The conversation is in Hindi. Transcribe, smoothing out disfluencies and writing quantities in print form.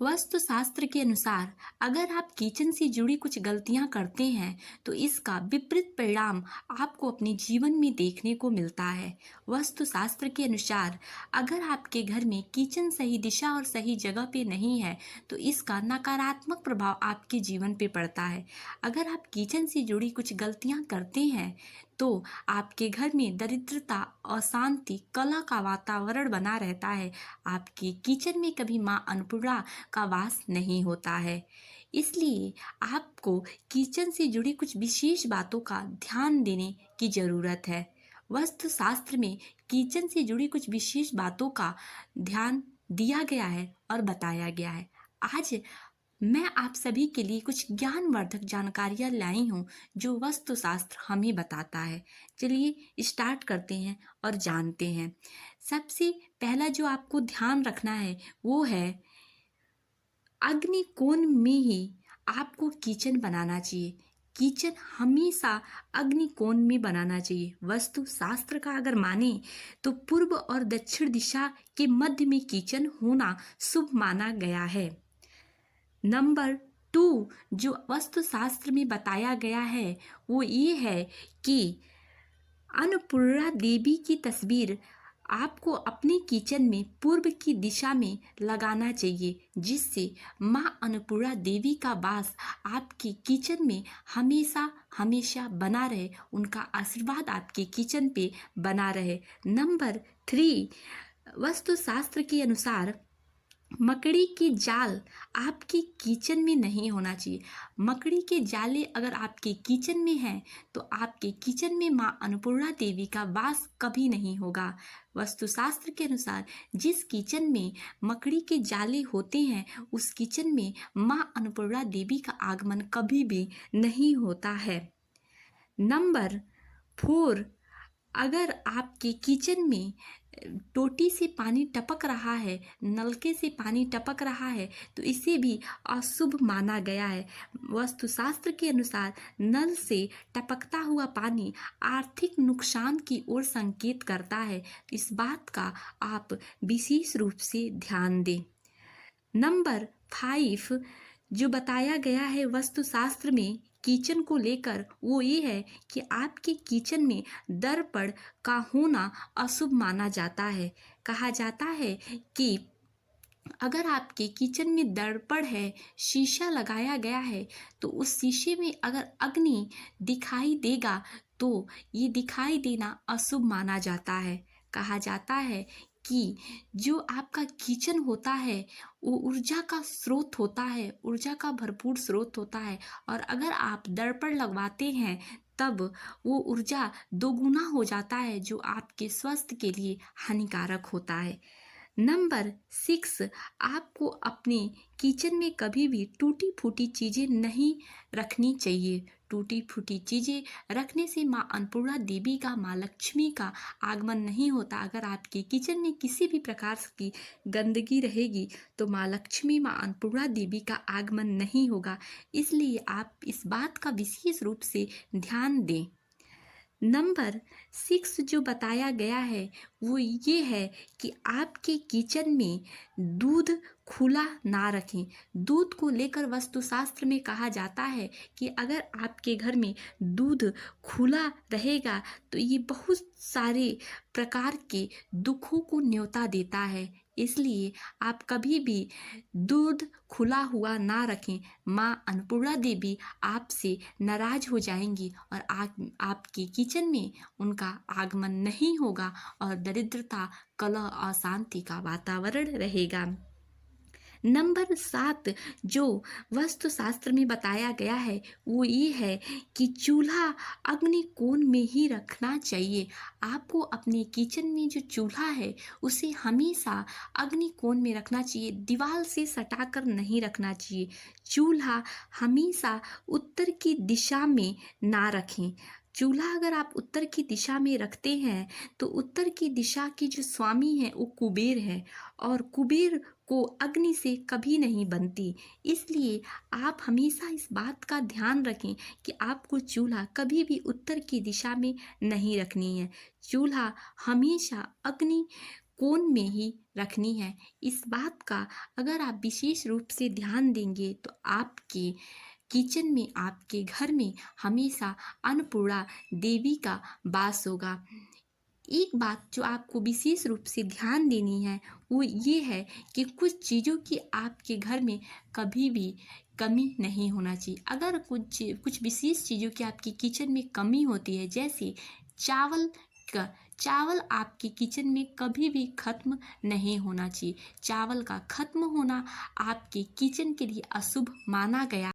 वास्तु शास्त्र के अनुसार अगर आप किचन से जुड़ी कुछ गलतियां करते हैं तो इसका विपरीत परिणाम आपको अपने जीवन में देखने को मिलता है। वास्तु शास्त्र के अनुसार अगर आपके घर में किचन सही दिशा और सही जगह पे नहीं है तो इसका नकारात्मक प्रभाव आपके जीवन पे पड़ता है। अगर आप किचन से जुड़ी कुछ गलतियां करते हैं तो आपके घर में दरिद्रता, अशांति, कलह का वातावरण बना रहता है। आपके किचन में कभी माँ अन्नपूर्णा का वास नहीं होता है। इसलिए आपको किचन से जुड़ी कुछ विशेष बातों का ध्यान देने की ज़रूरत है। वास्तु शास्त्र में किचन से जुड़ी कुछ विशेष बातों का ध्यान दिया गया है और बताया गया है। आज मैं आप सभी के लिए कुछ ज्ञानवर्धक जानकारियाँ लाई हूँ जो वास्तु शास्त्र हमें बताता है। चलिए स्टार्ट करते हैं और जानते हैं। सबसे पहला जो आपको ध्यान रखना है वो है अग्नि कोण में ही आपको किचन बनाना चाहिए। किचन हमेशा अग्नि कोण में बनाना चाहिए। वास्तु शास्त्र का अगर माने तो पूर्व और दक्षिण दिशा के मध्य में किचन होना शुभ माना गया है। नंबर 2 जो वास्तु शास्त्र में बताया गया है वो ये है कि अन्नपूर्णा देवी की तस्वीर आपको अपने किचन में पूर्व की दिशा में लगाना चाहिए, जिससे माँ अन्नपूर्णा देवी का वास आपके किचन में हमेशा हमेशा बना रहे, उनका आशीर्वाद आपके किचन पे बना रहे। नंबर 3 वास्तु शास्त्र के अनुसार मकड़ी की जाल आपके किचन में नहीं होना चाहिए। मकड़ी के जाले अगर आपके किचन में हैं तो आपके किचन में माँ अन्नपूर्णा देवी का वास कभी नहीं होगा। वास्तुशास्त्र के अनुसार जिस किचन में मकड़ी के जाले होते हैं उस किचन में माँ अन्नपूर्णा देवी का आगमन कभी भी नहीं होता है। नंबर 4 अगर आपके किचन में टोटी से पानी टपक रहा है, नलके से पानी टपक रहा है तो इसे भी अशुभ माना गया है। वास्तुशास्त्र के अनुसार नल से टपकता हुआ पानी आर्थिक नुकसान की ओर संकेत करता है। इस बात का आप विशेष रूप से ध्यान दें। नंबर 5 जो बताया गया है वास्तुशास्त्र में किचन को लेकर वो ये है कि आपके किचन में दर्पण का होना अशुभ माना जाता है। कहा जाता है कि अगर आपके किचन में दर्पण है, शीशा लगाया गया है तो उस शीशे में अगर अग्नि दिखाई देगा तो ये दिखाई देना अशुभ माना जाता है। कहा जाता है कि जो आपका किचन होता है वो ऊर्जा का स्रोत होता है, ऊर्जा का भरपूर स्रोत होता है और अगर आप दर्पण लगवाते हैं तब वो ऊर्जा दोगुना हो जाता है जो आपके स्वास्थ्य के लिए हानिकारक होता है। नंबर 6 आपको अपने किचन में कभी भी टूटी फूटी चीज़ें नहीं रखनी चाहिए। टूटी फूटी चीज़ें रखने से माँ अन्नपूर्णा देवी का, माँ लक्ष्मी का आगमन नहीं होता। अगर आपके किचन में किसी भी प्रकार की गंदगी रहेगी तो माँ लक्ष्मी, माँ अन्नपूर्णा देवी का आगमन नहीं होगा। इसलिए आप इस बात का विशेष रूप से ध्यान दें। नंबर 6 जो बताया गया है वो ये है कि आपके किचन में दूध खुला ना रखें। दूध को लेकर वास्तुशास्त्र में कहा जाता है कि अगर आपके घर में दूध खुला रहेगा तो ये बहुत सारे प्रकार के दुखों को न्योता देता है। इसलिए आप कभी भी दूध खुला हुआ ना रखें। माँ अन्नपूर्णा देवी आपसे नाराज हो जाएंगी और आपके किचन में उनका आगमन नहीं होगा और दरिद्रता, कलह, अशांति का वातावरण रहेगा। नंबर 7 जो वास्तुशास्त्र में बताया गया है वो ये है कि चूल्हा अग्नि कोण में ही रखना चाहिए। आपको अपने किचन में जो चूल्हा है उसे हमेशा अग्नि कोण में रखना चाहिए, दीवार से सटाकर नहीं रखना चाहिए। चूल्हा हमेशा उत्तर की दिशा में ना रखें। चूल्हा अगर आप उत्तर की दिशा में रखते हैं तो उत्तर की दिशा के जो स्वामी हैं वो कुबेर हैं और कुबेर को अग्नि से कभी नहीं बनती। इसलिए आप हमेशा इस बात का ध्यान रखें कि आपको चूल्हा कभी भी उत्तर की दिशा में नहीं रखनी है। चूल्हा हमेशा अग्नि कोन में ही रखनी है। इस बात का अगर आप विशेष रूप से ध्यान देंगे तो आपके किचन में, आपके घर में हमेशा अन्नपूर्णा देवी का वास होगा। एक बात जो आपको विशेष रूप से ध्यान देनी है वो ये है कि कुछ चीज़ों की आपके घर में कभी भी कमी नहीं होना चाहिए। अगर कुछ विशेष चीज़ों की आपकी किचन में कमी होती है, जैसे चावल का चावल आपके किचन में कभी भी खत्म नहीं होना चाहिए। चावल का खत्म होना आपके किचन के लिए अशुभ माना गया